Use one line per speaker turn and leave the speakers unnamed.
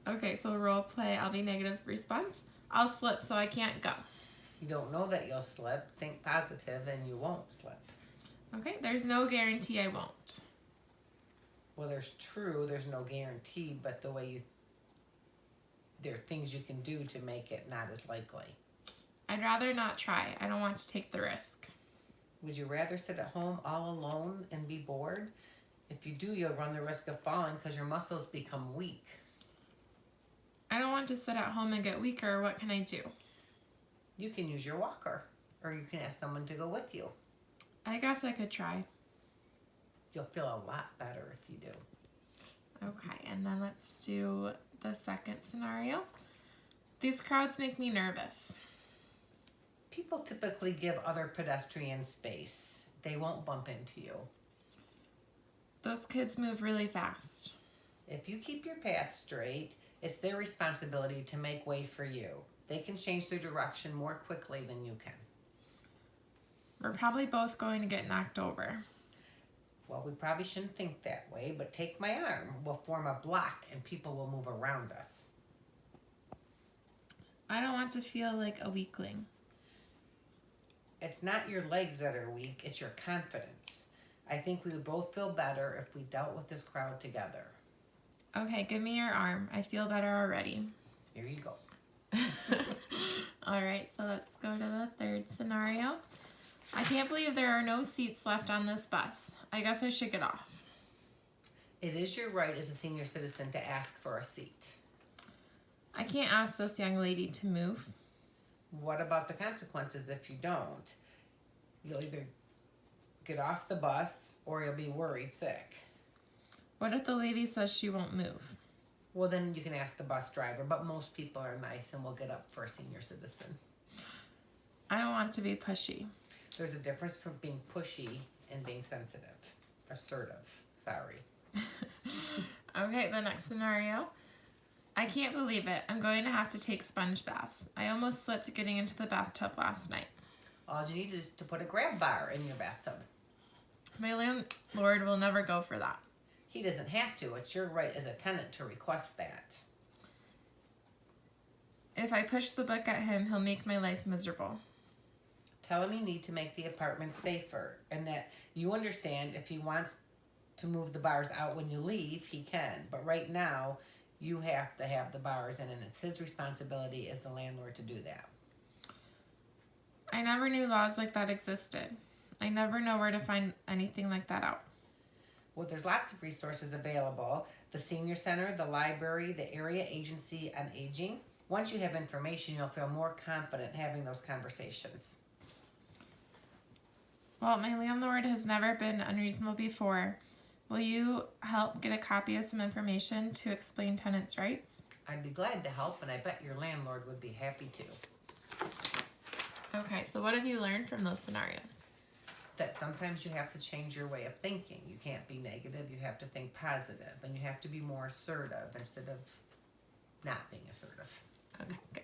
Okay, so role play, I'll be negative response. I'll slip so I can't go.
You don't know that you'll slip. Think positive and you won't slip.
Okay, there's no guarantee I won't.
Well, there's no guarantee, but there are things you can do to make it not as likely.
I'd rather not try. I don't want to take the risk.
Would you rather sit at home all alone and be bored? If you do, you'll run the risk of falling because your muscles become weak.
I don't want to sit at home and get weaker. What can I do?
You can use your walker, or you can ask someone to go with you.
I guess I could try.
You'll feel a lot better if you do.
Okay, and then let's do the second scenario. These crowds make me nervous.
People typically give other pedestrians space. They won't bump into you.
Those kids move really fast.
If you keep your path straight, it's their responsibility to make way for you. They can change their direction more quickly than you can.
We're probably both going to get knocked over.
Well, we probably shouldn't think that way, but take my arm. We'll form a block and people will move around us.
I don't want to feel like a weakling.
It's not your legs that are weak, it's your confidence. I think we would both feel better if we dealt with this crowd together.
Okay, give me your arm. I feel better already.
Here you go.
All right, so let's go to the third scenario. I can't believe there are no seats left on this bus. I guess I should get off.
It is your right as a senior citizen to ask for a seat.
I can't ask this young lady to move.
What about the consequences if you don't? You'll either get off the bus or you'll be worried sick.
What if the lady says she won't move?
Well, then you can ask the bus driver, but most people are nice and will get up for a senior citizen.
I don't want to be pushy.
There's a difference from being pushy and being sensitive. Assertive, sorry.
Okay, the next scenario. I can't believe it. I'm going to have to take sponge baths. I almost slipped getting into the bathtub last night.
All you need is to put a grab bar in your bathtub.
My landlord will never go for that.
He doesn't have to. It's your right as a tenant to request that.
If I push the book at him, he'll make my life miserable.
Tell him you need to make the apartment safer and that you understand if he wants to move the bars out when you leave, he can. But right now, you have to have the bars in and it's his responsibility as the landlord to do that.
I never knew laws like that existed. I never know where to find anything like that out.
Well, there's lots of resources available. The senior center, the library, the area agency on aging. Once you have information, you'll feel more confident having those conversations.
Well, my landlord has never been unreasonable before. Will you help get a copy of some information to explain tenants' rights?
I'd be glad to help, and I bet your landlord would be happy to.
Okay, so what have you learned from those scenarios?
That sometimes you have to change your way of thinking. You can't be negative, you have to think positive, and you have to be more assertive instead of not being assertive.
Okay, good.